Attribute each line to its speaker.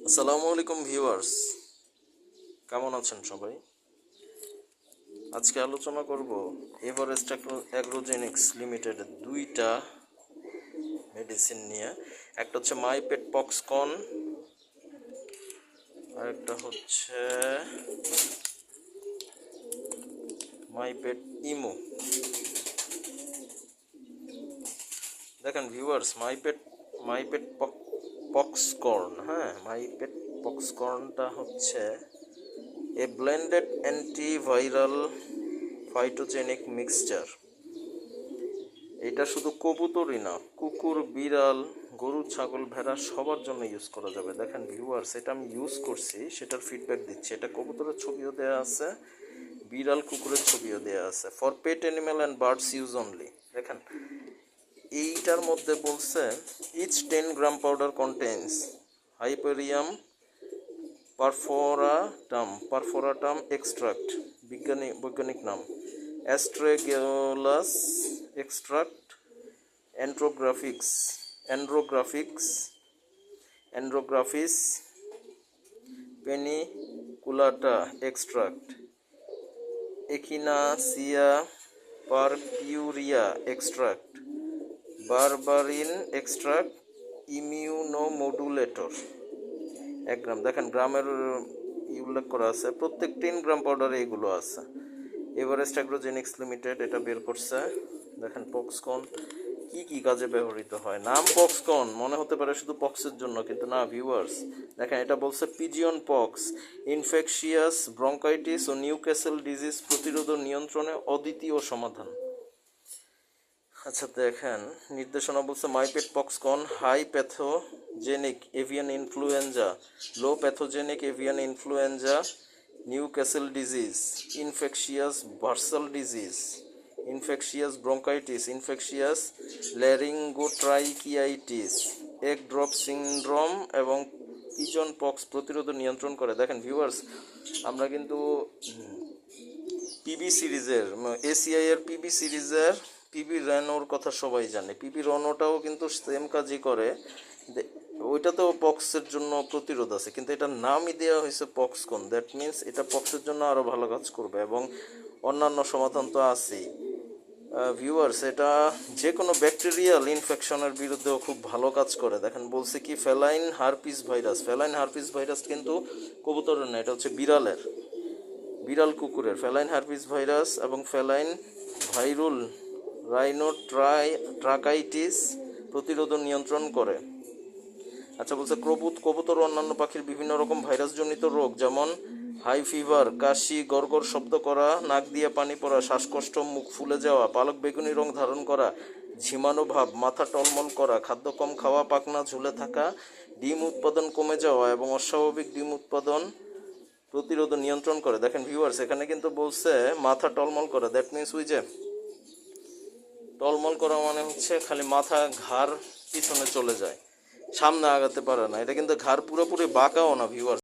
Speaker 1: আসসালামু আলাইকুম ভিউয়ার্স, কেমন আছেন সবাই? আজকে আলোচনা করব এভারেস্ট অ্যাগ্রোজেনিক্স লিমিটেডের দুইটা মেডিসিন নিয়ে। একটা হচ্ছে মাইপেট পক্সকন, আর একটা হচ্ছে মাইপেট ইমো। দেখেন ভিউয়ার্স, মাইপেট পক্সকর্ন, হ্যাঁ, মাইপেট পক্সকর্নটা হচ্ছে এ ব্লেন্ডেড অ্যান্টিভাইরাল ফাইটোজেনিক মিক্সচার। এটা শুধু কবুতরই না, কুকুর, বিড়াল, গরু, ছাগল, ভেড়া সবার জন্য ইউজ করা যাবে। দেখেন ভিউয়ার্স, এটা আমি ইউজ করছি, সেটার ফিডব্যাক দিচ্ছি। এটা কবুতরের ছবিও দেওয়া আছে, বিড়াল কুকুরের ছবিও দেওয়া আছে। For pet animal and birds use only. দেখেন এইটার মধ্যে বলছে each 10 gram powder contains hypericum perforatum extract, বৈজ্ঞানিক নাম astragalus extract, andrographis paniculata extract, echinacea purpurea extract, berberine extract, immunomodulator 1 gram. দেখেন গ্রামের উল্লেখ করা আছে, প্রত্যেক 10 গ্রাম পাউডারে এগুলো আছে। এভারেস্ট অ্যাগ্রোজেনিক্স লিমিটেড এটা বের করছে। দেখেন পক্সকন কি কি কাজে ব্যবহৃত হয়। নাম পক্সকন মনে হতে পারে শুধু পক্সের জন্য, কিন্তু না ভিউয়ার্স। দেখেন এটা বলছে পিজিয়ন পক্স, ইনফেকশিয়াস ব্রঙ্কাইটিস ও নিউক্যাসল ডিজিজ প্রতিরোধ ও নিয়ন্ত্রণে অদ্বিতীয় সমাধান। আচ্ছা দেখেন নির্দেশনা বলছে MyPet Poxcon high pathogenic avian influenza, low pathogenic avian influenza, Newcastle disease, infectious bursal disease, infectious bronchitis, infectious laryngotracheitis, egg drop syndrome এবং পিজন পক্স প্রতিরোধ নিয়ন্ত্রণ করে। দেখেন ভিউয়ার্স, আমরা কিন্তু পিবি সিরিজের, এসিআই এর পিবি সিরিজের পিবি রেনোর কথা সবাই জানে। পিবি রেনোটাও কিন্তু সেম কাজই করে, ওইটাতেও পক্সের জন্য প্রতিরোধ আছে, কিন্তু এটার নামই দেওয়া হয়েছে পক্সকন। দ্যাট মিনস এটা পক্সের জন্য আরও ভালো কাজ করবে, এবং অন্যান্য সমাধান তো আছেই। ভিউয়ার্স, এটা যে কোনো ব্যাকটেরিয়াল ইনফেকশনের বিরুদ্ধেও খুব ভালো কাজ করে। দেখেন বলছে কি ফেলাইন হারপিস ভাইরাস কিন্তু কবুতরের না, এটা হচ্ছে বিড়াল কুকুরের ফেলাইন হারপিস ভাইরাস এবং ফেলাইন ভাইরুল রাইনোট্রাকাইটিস প্রতিরোধ নিয়ন্ত্রণ করে। আচ্ছা বলছে কবুতর ও অন্যান্য পাখির বিভিন্ন রকম ভাইরাসজনিত রোগ, যেমন হাই ফিভার, কাশি, গড়গড় শব্দ করা, নাক দিয়ে পানি পড়া, শ্বাসকষ্ট, মুখ ফুলে যাওয়া, পালক বেগুনি রং ধারণ করা, ঝিমানো ভাব, মাথা টলমল করা, খাদ্য কম খাওয়া, পাখনা ঝুলে থাকা, ডিম উৎপাদন কমে যাওয়া এবং অস্বাভাবিক ডিম উৎপাদন প্রতিরোধ নিয়ন্ত্রণ করে। দেখেন ভিউয়ার্স, এখানে কিন্তু বলছে মাথা টলমল করে। দ্যাট মিনস ওই যে টলমল করা মানে হচ্ছে খালি মাথা ঘাড় পিছনে চলে যায়, সামনে আগাতে পারে না। এটা কিন্তু ঘাড় পুরোপুরি বাঁকাও না ভিউয়ার্স।